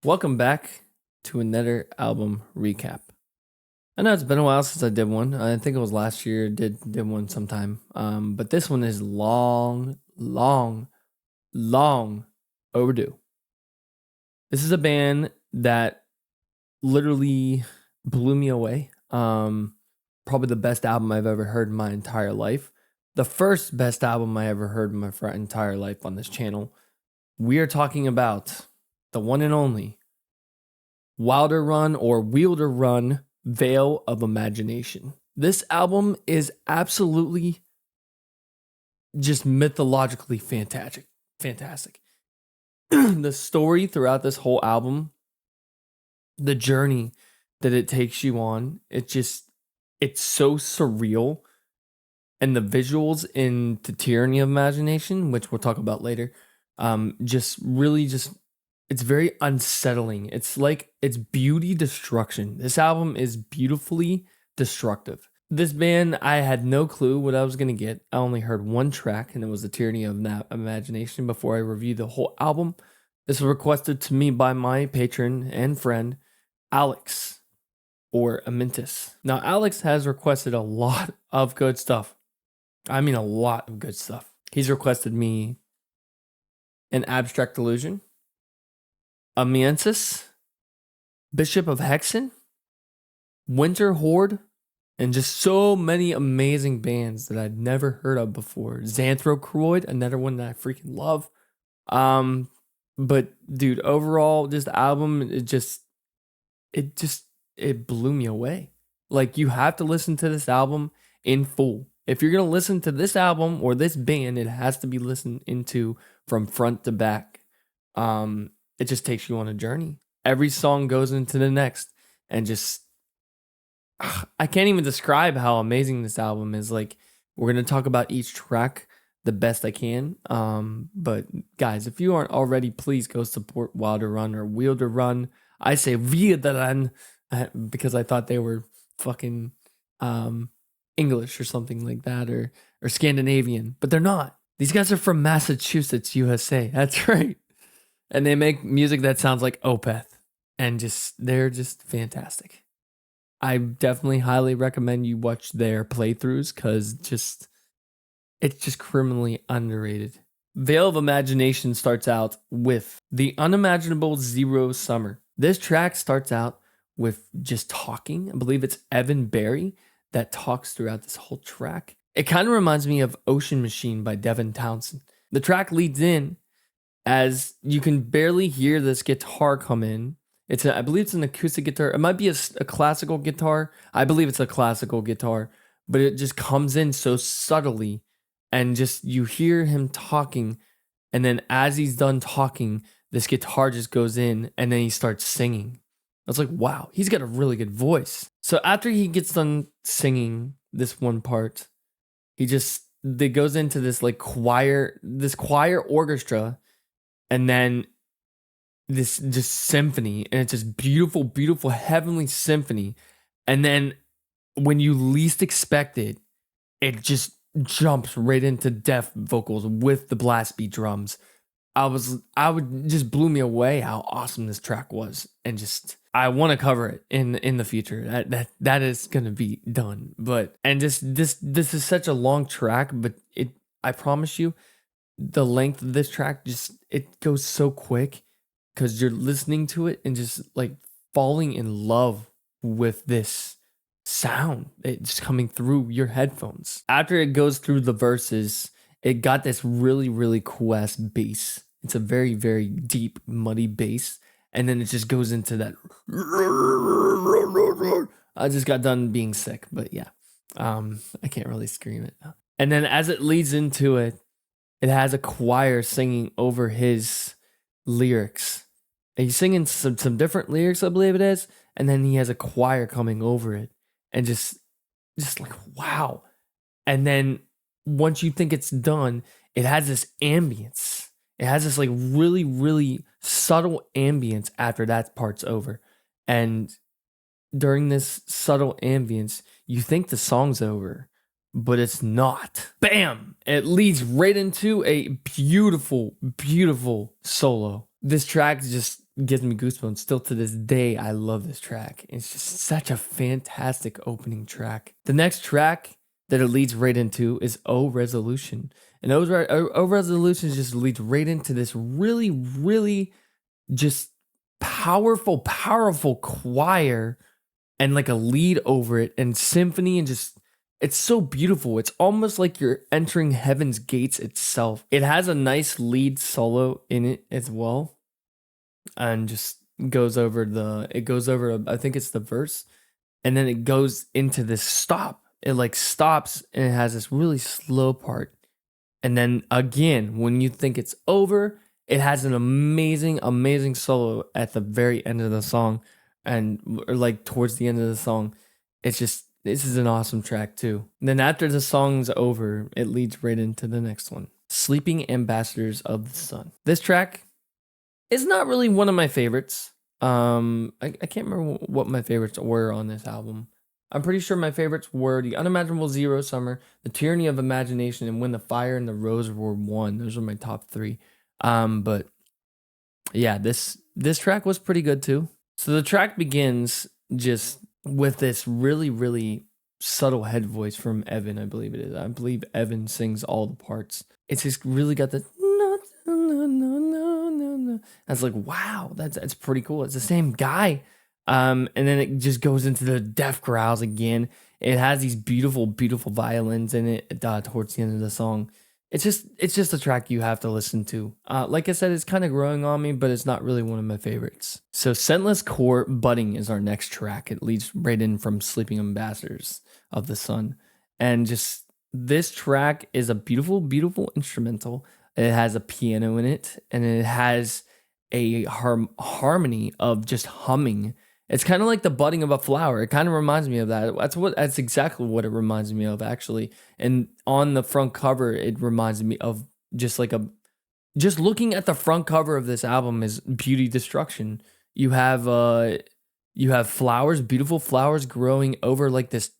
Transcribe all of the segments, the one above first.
Welcome back to another album recap. I know it's been a while since I did one. I think it was last year. Did one sometime. But this one is long overdue. This is a band that literally blew me away. Probably the best album I've ever heard in my entire life. The first best album I ever heard in my entire life on this channel. We are talking about the one and only WILDERUN or WILDERUN Veil of Imagination. This album is absolutely just mythologically fantastic. The story throughout this whole album, the journey that it takes you on, it's so surreal. And the visuals in the Tyranny of Imagination, which we'll talk about later, it's very unsettling. It's beauty destruction. This album is beautifully destructive. This band, I had no clue what I was going to get. I only heard one track, and it was The Tyranny of Imagination before I reviewed the whole album. This was requested to me by my patron and friend, Alex, or Amintus. Now, Alex has requested a lot of good stuff. I mean, a lot of good stuff. He's requested me an Abstract Illusion, Amiensis, Bishop of Hexen, Winter Horde, and just so many amazing bands that I'd never heard of before. Xanthocroid, another one that I freaking love. But dude, overall, this album, it blew me away. Like, you have to listen to this album in full. If you're going to listen to this album or this band, it has to be listened into from front to back. It just takes you on a journey. Every song goes into the next, and I can't even describe how amazing this album is. Like, we're going to talk about each track the best I can. But guys, if you aren't already, please go support WILDERUN or WILDERUN. I say WILDERUN because I thought they were fucking English or something like that, or Scandinavian, but they're not. These guys are from Massachusetts, USA. That's right. And they make music that sounds like Opeth, and they're just fantastic. I definitely highly recommend you watch their playthroughs because it's just criminally underrated. Veil of Imagination starts out with The Unimaginable Zero Summer. This track starts out with just talking. I believe it's Evan Barry that talks throughout this whole track. It kind of reminds me of Ocean Machine by Devin Townsend. The track leads in as you can barely hear this guitar come in. I believe it's an acoustic guitar. It might be a classical guitar. I believe it's a classical guitar, but it just comes in so subtly, and just you hear him talking, and then as he's done talking, this guitar just goes in, and then he starts singing. I was like, wow, he's got a really good voice. So after he gets done singing this one part, it goes into this choir orchestra, and then this just symphony, and it's just beautiful heavenly symphony. And then when you least expect it, it just jumps right into death vocals with the blast beat drums. Just blew me away how awesome this track was, and I want to cover it in the future. That is gonna be done. This is such a long track, but I promise you, the length of this track it goes so quick because you're listening to it and just falling in love with this sound. It's just coming through your headphones. After it goes through the verses, it got this really cool ass bass. It's a very, very deep, muddy bass. And then it just goes into that. I just got done being sick, but yeah. I can't really scream it. And then as it leads into it, it has a choir singing over his lyrics. And he's singing some different lyrics, I believe it is. And then he has a choir coming over it. And just wow. And then once you think it's done, it has this ambience. It has this really subtle ambience after that part's over. And during this subtle ambience, you think the song's over, but it's not. Bam! It leads right into a beautiful solo. This track gives me goosebumps. Still to this day, I love this track. It's just such a fantastic opening track. The next track that it leads right into is O Resolution. And O Resolution just leads right into this really, really just powerful choir and like a lead over it and symphony, and just it's so beautiful. It's almost like you're entering heaven's gates itself. It has a nice lead solo in it as well, and just goes over I think it's the verse, and then it goes into this stop. It like stops and it has this really slow part, and then again when you think it's over, it has an amazing solo at the very end of the song, or like towards the end of the song. It's just, this is an awesome track too. And then after the song's over, it leads right into the next one. Sleeping Ambassadors of the Sun. This track is not really one of my favorites. I can't remember what my favorites were on this album. I'm pretty sure my favorites were The Unimaginable Zero Summer, The Tyranny of Imagination, and When the Fire and the Rose Were One. Those are my top three. But yeah, this track was pretty good too. So the track begins just with this really, really subtle head voice from Evan, I believe it is. I believe Evan sings all the parts. It's just really got the no. I was like, wow, that's pretty cool. It's the same guy. And then it just goes into the death growls again. It has these beautiful violins in it towards the end of the song. It's just a track you have to listen to. Like I said, it's kind of growing on me, but it's not really one of my favorites. So Scentless Core Budding is our next track. It leads right in from Sleeping Ambassadors of the Sun. And just this track is a beautiful instrumental. It has a piano in it, and it has a harmony of just humming. It's kind of like the budding of a flower. It kind of reminds me of that. That's exactly what it reminds me of, actually. And on the front cover, it reminds me of just looking at the front cover of this album is beauty destruction. You have flowers, beautiful flowers growing over like this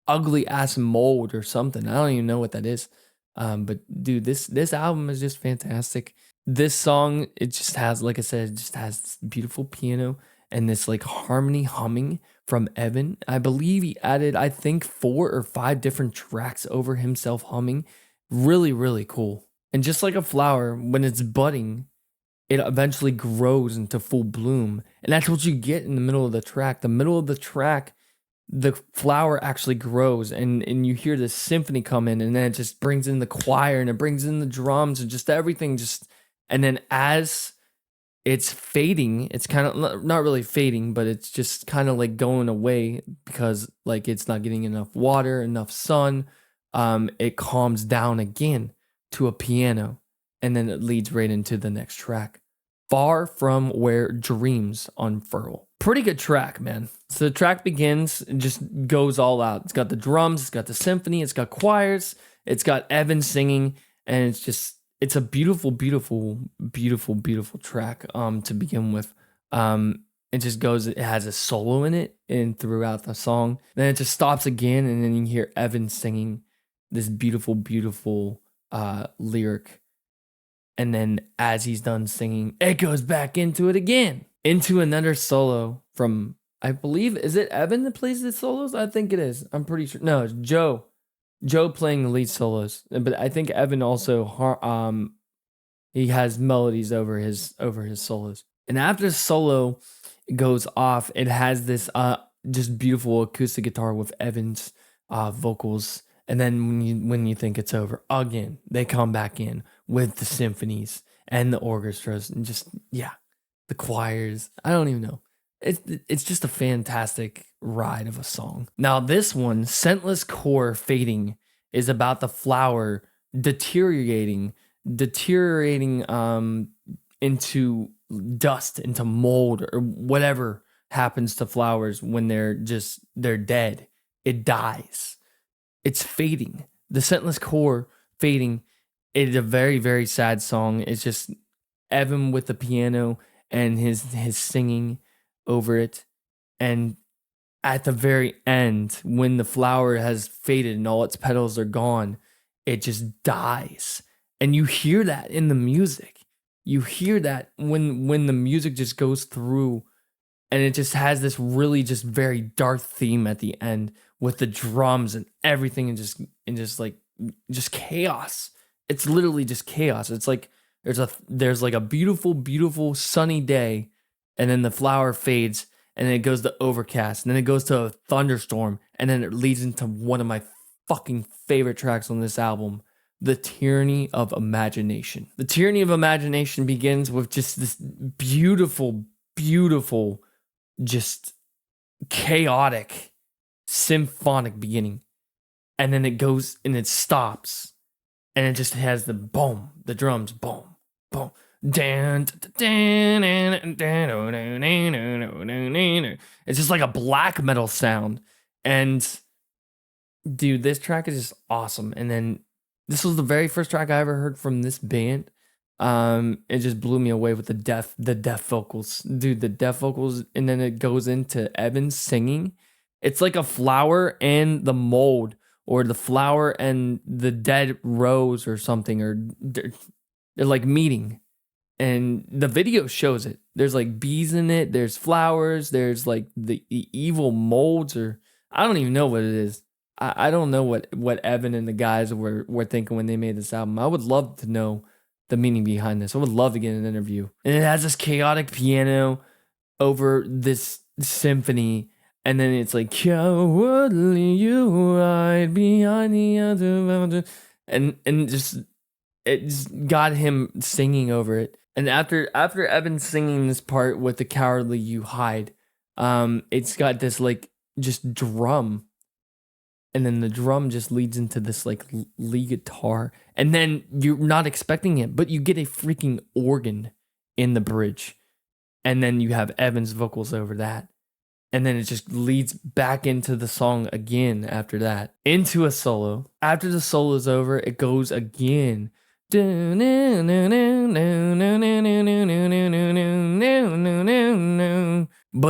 ugly ass mold or something. I don't even know what that is. But dude, this album is just fantastic. This song, it just has, like I said, it just has this beautiful piano and this like harmony humming from Evan. I believe he added, I think, 4 or 5 different tracks over himself humming. Really, really cool. And just like a flower, when it's budding, it eventually grows into full bloom. And that's what you get in the middle of the track. The middle of the track, the flower actually grows, and you hear this symphony come in, and then it just brings in the choir, and it brings in the drums, and just everything and then as it's fading, it's kind of not really fading, but it's just kind of like going away because like it's not getting enough water, enough sun. It calms down again to a piano, and then it leads right into the next track. Far From Where Dreams Unfurl. Pretty good track, man. So the track begins and just goes all out. It's got the drums, it's got the symphony, it's got choirs, it's got Evan singing, and it's a beautiful track to begin with. It just goes, it has a solo in it and throughout the song. Then it just stops again, and then you hear Evan singing this beautiful lyric. And then as he's done singing, it goes back into it again, into another solo from, I believe, is it Evan that plays the solos? I think it is. I'm pretty sure. No, it's Joe. Joe playing the lead solos. But I think Evan also, he has melodies over his solos. And after the solo goes off, it has this just beautiful acoustic guitar with Evan's vocals. And then when you think it's over, again, they come back in with the symphonies and the orchestras and just, yeah, the choirs. I don't even know. It's just a fantastic ride of a song. Now this one, Scentless Core Fading, is about the flower deteriorating into dust, into mold, or whatever happens to flowers when they're dead. It dies. It's fading. The Scentless Core Fading. It is a very, very sad song. It's just Evan with the piano and his singing over it. And at the very end, when the flower has faded and all its petals are gone, it just dies. And you hear that in the music. you hear that when the music just goes through, and it just has this really just very dark theme at the end with the drums and everything, and just like just chaos. It's literally just chaos. It's like there's like a beautiful sunny day, and then the flower fades, and then it goes to overcast, and then it goes to a thunderstorm, and then it leads into one of my fucking favorite tracks on this album, The Tyranny of Imagination. The Tyranny of Imagination begins with just this beautiful, just chaotic symphonic beginning, and then it goes and it stops, and it just has the boom, the drums, boom, boom, it's just like a black metal sound. And dude, this track is just awesome. And then this was the very first track I ever heard from this band. It just blew me away with the deaf vocals, dude, the deaf vocals. And then it goes into Evan singing. It's like a flower and the mold, or the flower and the dead rose or something, or they're like meeting. And the video shows it. There's like bees in it. There's flowers. There's like the evil molds, or I don't even know what it is. I don't know what Evan and the guys were thinking when they made this album. I would love to know the meaning behind this. I would love to get an interview. And it has this chaotic piano over this symphony, and then it's like, cowardly you hide behind the other mountain, and just it just got him singing over it. And after Evan singing this part with the cowardly you hide, it's got this like just drum. And then the drum just leads into this like lead guitar. And then you're not expecting it, but you get a freaking organ in the bridge. And then you have Evan's vocals over that. And then it just leads back into the song again after that, into a solo. After the solo is over, it goes again. But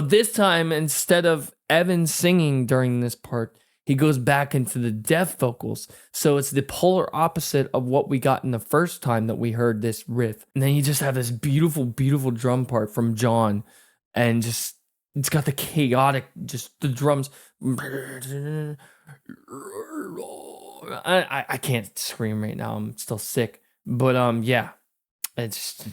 this time, instead of Evan singing during this part, he goes back into the deaf vocals. So it's the polar opposite of what we got in the first time that we heard this riff. And then you just have this beautiful drum part from John. And just, it's got the chaotic, just the drums. I can't scream right now. I'm still sick. But yeah. It's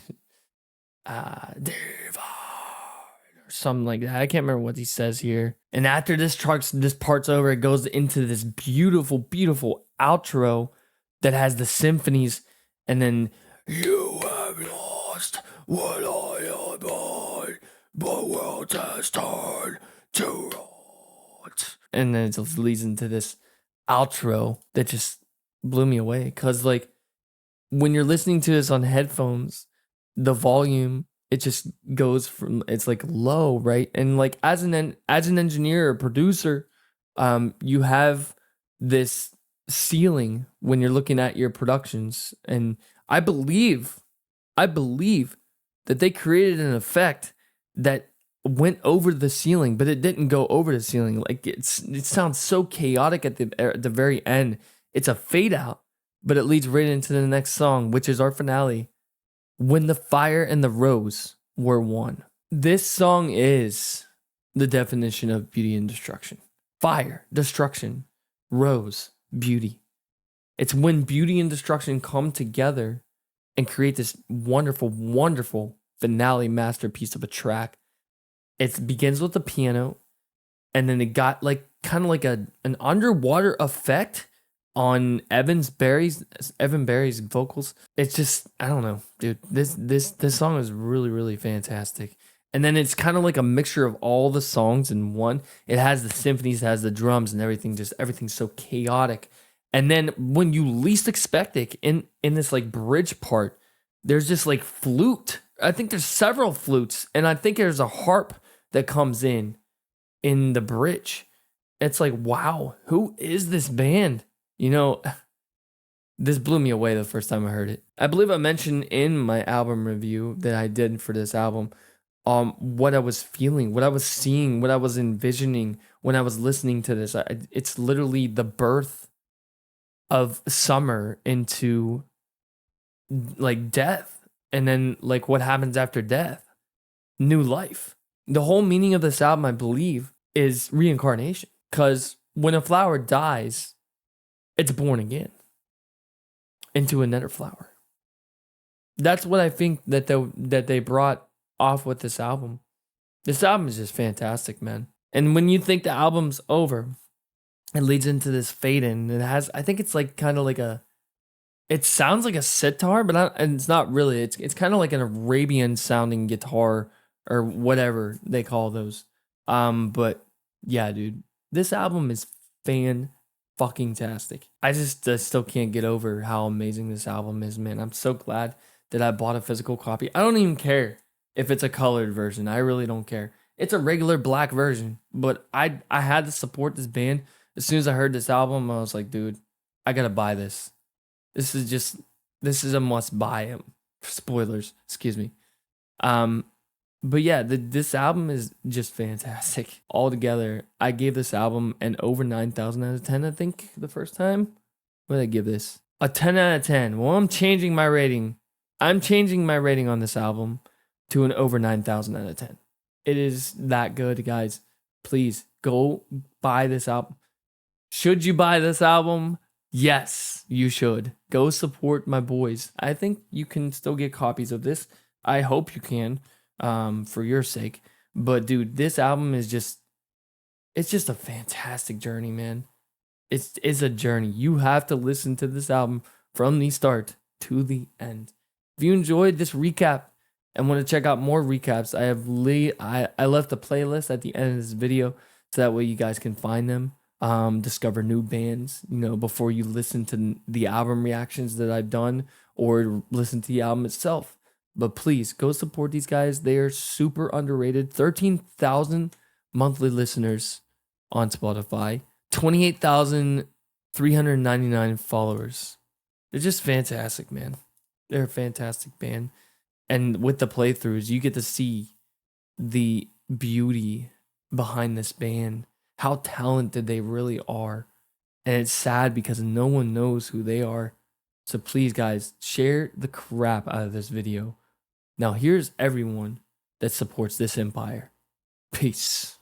something like that. I can't remember what he says here. And after this part's over, it goes into this beautiful outro that has the symphonies, and then you have lost what I have won, but world has turned to rot. And then it just leads into this outro that just blew me away, because like when you're listening to this on headphones, the volume, it just goes from, it's like low, right? And like as an engineer or producer, you have this ceiling when you're looking at your productions. And I believe that they created an effect that went over the ceiling, but it didn't go over the ceiling. Like it sounds so chaotic at the very end. It's a fade out, but it leads right into the next song, which is our finale. When the Fire and the Rose Were One. This song is the definition of beauty and destruction. Fire, destruction, rose, beauty. It's when beauty and destruction come together and create this wonderful finale masterpiece of a track. It begins with the piano, and then it got like kind of like an underwater effect on Evan Barry's vocals. It's just, I don't know, dude. This song is really fantastic. And then it's kind of like a mixture of all the songs in one. It has the symphonies, it has the drums and everything. Just everything's so chaotic. And then when you least expect it, in this like bridge part, there's just like flute. I think there's several flutes, and I think there's a harp that comes in the bridge. It's like, wow, who is this band? You know, this blew me away the first time I heard it. I believe I mentioned in my album review that I did for this album, what I was feeling, what I was seeing, what I was envisioning when I was listening to this. It's literally the birth of summer into like death. And then, like, what happens after death? New life. The whole meaning of this album, I believe, is reincarnation. Because when a flower dies, it's born again into another flower. That's what I think that they brought off with this album. This album is just fantastic, man. And when you think the album's over, it leads into this fade in. It has, I think it's like kind of like it sounds like a sitar, but and it's not really. It's kind of like an Arabian sounding guitar or whatever they call those. But yeah, dude, this album is fucking tastic. I just still can't get over how amazing this album is, man. I'm so glad that I bought a physical copy. I don't even care if it's a colored version. I really don't care. It's a regular black version, but I had to support this band. As soon as I heard this album, I was like, dude, I gotta buy this. This is a must buy. Spoilers, excuse me. But yeah, this album is just fantastic. Altogether, I gave this album an over 9,000 out of 10, I think, the first time. What did I give this? A 10 out of 10. Well, I'm changing my rating. I'm changing my rating on this album to an over 9,000 out of 10. It is that good, guys. Please go buy this album. Should you buy this album? Yes, you should. Go support my boys. I think you can still get copies of this. I hope you can, for your sake. But dude, this album is it's just a fantastic journey, man. It's a journey. You have to listen to this album from the start to the end. If you enjoyed this recap and want to check out more recaps, I left a playlist at the end of this video so that way you guys can find them. Discover new bands, before you listen to the album reactions that I've done or listen to the album itself. But please go support these guys. They are super underrated. 13,000 monthly listeners on Spotify, 28,399 followers. They're just fantastic, man. They're a fantastic band. And with the playthroughs, you get to see the beauty behind this band, how talented they really are. And it's sad because no one knows who they are. So please, guys, share the crap out of this video. Now, here's everyone that supports this empire. Peace.